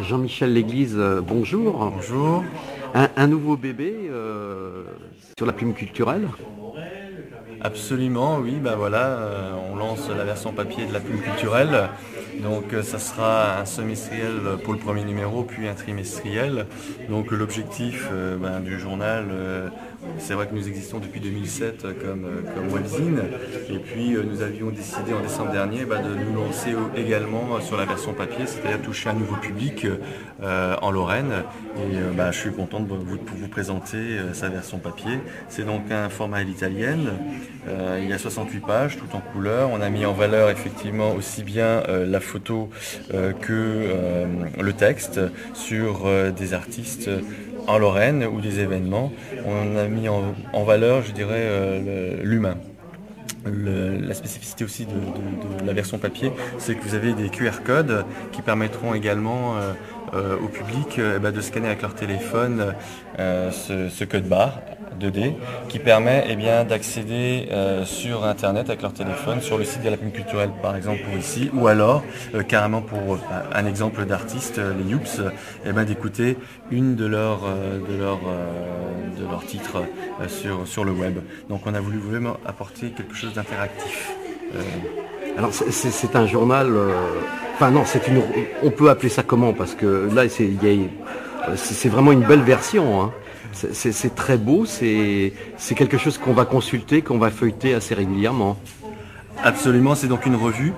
Jean-Michel Léglise, bonjour. Bonjour. Un nouveau bébé sur la plume culturelle. Absolument, oui, bah voilà, on lance la version papier de la plume culturelle. Donc ça sera un semestriel pour le premier numéro, puis un trimestriel. Donc l'objectif du journal, c'est vrai que nous existons depuis 2007 comme webzine. Et puis nous avions décidé en décembre dernier de nous lancer également sur la version papier, c'est-à-dire toucher un nouveau public en Lorraine. Et je suis content de vous présenter sa version papier. C'est donc un format à l'italienne. Il y a 68 pages, tout en couleur. On a mis en valeur effectivement aussi bien la photo que le texte sur des artistes en Lorraine ou des événements. On a mis en valeur, je dirais, l'humain. La spécificité aussi de la version papier, c'est que vous avez des QR codes qui permettront également au public de scanner avec leur téléphone ce code barre 2D qui permet d'accéder sur internet avec leur téléphone sur le site de la plume culturelle par exemple pour ici, ou alors carrément pour un exemple d'artiste, les Youps, d'écouter une de leurs titres sur le web. Donc on a voulu vraiment apporter quelque chose d'interactif. Alors c'est un journal, on peut appeler ça comment? Parce que là c'est vraiment une belle version, hein. C'est très beau, c'est quelque chose qu'on va consulter, qu'on va feuilleter assez régulièrement. Absolument, c'est donc une revue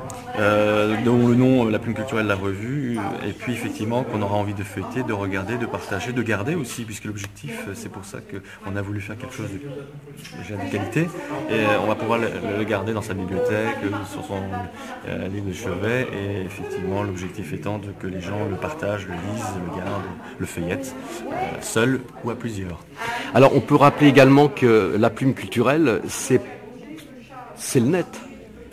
dont le nom, la plume culturelle, la revue, et puis effectivement qu'on aura envie de feuilleter, de regarder, de partager, de garder aussi, puisque l'objectif, c'est pour ça qu'on a voulu faire quelque chose de qualité, et on va pouvoir le garder dans sa bibliothèque, sur son livre de chevet, et effectivement l'objectif étant que les gens le partagent, le lisent, le gardent, le feuillettent, seul ou à plusieurs. Alors on peut rappeler également que la plume culturelle, c'est le net.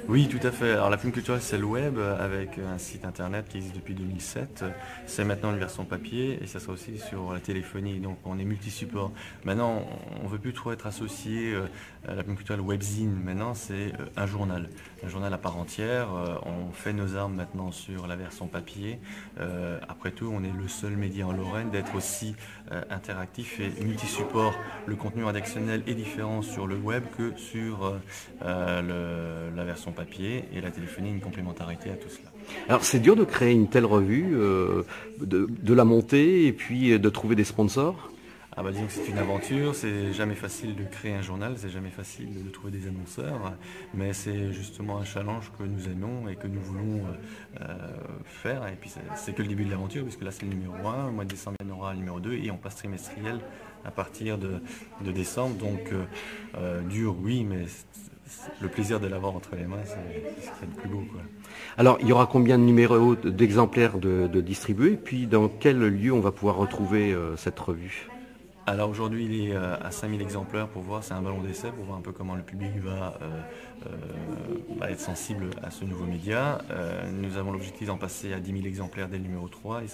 Oui, tout à fait. Alors la plume culturelle, c'est le web avec un site internet qui existe depuis 2007. C'est maintenant une version papier et ça sera aussi sur la téléphonie. Donc on est multi-support. Maintenant, on ne veut plus trop être associé à la plume culturelle webzine. Maintenant, c'est un journal à part entière. On fait nos armes maintenant sur la version papier. Après tout, on est le seul média en Lorraine d'être aussi interactif et multi-support. Le contenu rédactionnel est différent sur le web que sur la version papier, et la téléphonie une complémentarité à tout cela. Alors c'est dur de créer une telle revue, de la monter et puis de trouver des sponsors? Disons que c'est une aventure, c'est jamais facile de créer un journal, c'est jamais facile de trouver des annonceurs, mais c'est justement un challenge que nous aimons et que nous voulons faire. Et puis c'est que le début de l'aventure, puisque là c'est le numéro 1, au mois de décembre il y en aura le numéro 2 et on passe trimestriel à partir de décembre. Donc dur oui, mais le plaisir de l'avoir entre les mains, c'est ce qui est le plus beau, quoi. Alors, il y aura combien de numéros, d'exemplaires de distribués? Et puis, dans quel lieu on va pouvoir retrouver cette revue? Alors aujourd'hui il est à 5000 exemplaires pour voir, c'est un ballon d'essai pour voir un peu comment le public va être sensible à ce nouveau média. Nous avons l'objectif d'en passer à 10 000 exemplaires dès le numéro 3 et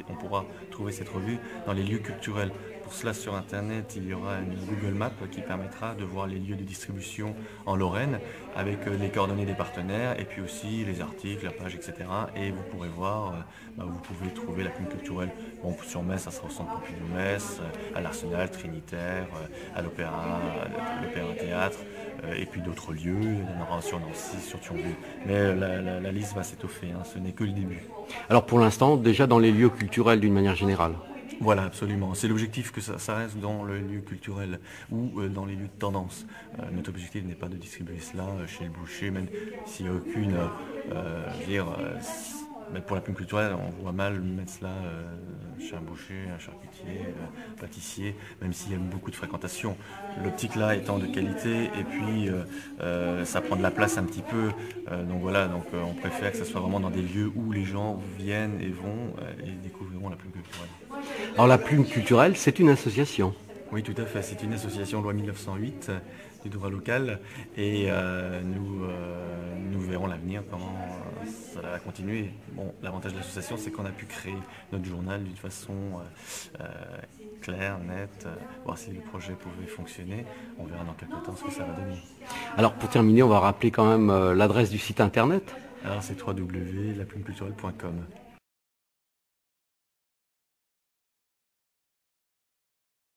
on pourra trouver cette revue dans les lieux culturels. Pour cela sur internet il y aura une Google Maps qui permettra de voir les lieux de distribution en Lorraine avec les coordonnées des partenaires et puis aussi les articles, la page, etc. Et vous pourrez voir, vous pouvez trouver la plume culturelle. Bon, sur Metz, ça sera au centre Pompidou-Metz, à l'Arsenal, Trinitaire, à l'Opéra Théâtre, et puis d'autres lieux. Il y en aura sur Nancy, sur Thionville. Mais la liste va s'étoffer, hein, ce n'est que le début. Alors pour l'instant, déjà dans les lieux culturels d'une manière générale. Voilà, absolument. C'est l'objectif que ça reste dans le lieu culturel ou dans les lieux de tendance. Notre objectif n'est pas de distribuer cela chez le boucher, même s'il n'y a aucune... pour la plume culturelle, on voit mal mettre cela chez un boucher, un charcutier, un pâtissier, même s'il y a beaucoup de fréquentation. L'optique là étant de qualité et puis ça prend de la place un petit peu. Donc on préfère que ce soit vraiment dans des lieux où les gens viennent et vont et découvriront la plume culturelle. Alors la plume culturelle, c'est une association. Oui, tout à fait. C'est une association loi 1908 du droit local et nous verrons l'avenir, comment ça va continuer. Bon, l'avantage de l'association, c'est qu'on a pu créer notre journal d'une façon claire, nette, voir si le projet pouvait fonctionner. On verra dans quelques temps ce que ça va donner. Alors pour terminer, on va rappeler quand même l'adresse du site internet. Alors c'est www.laplumeculturelle.com.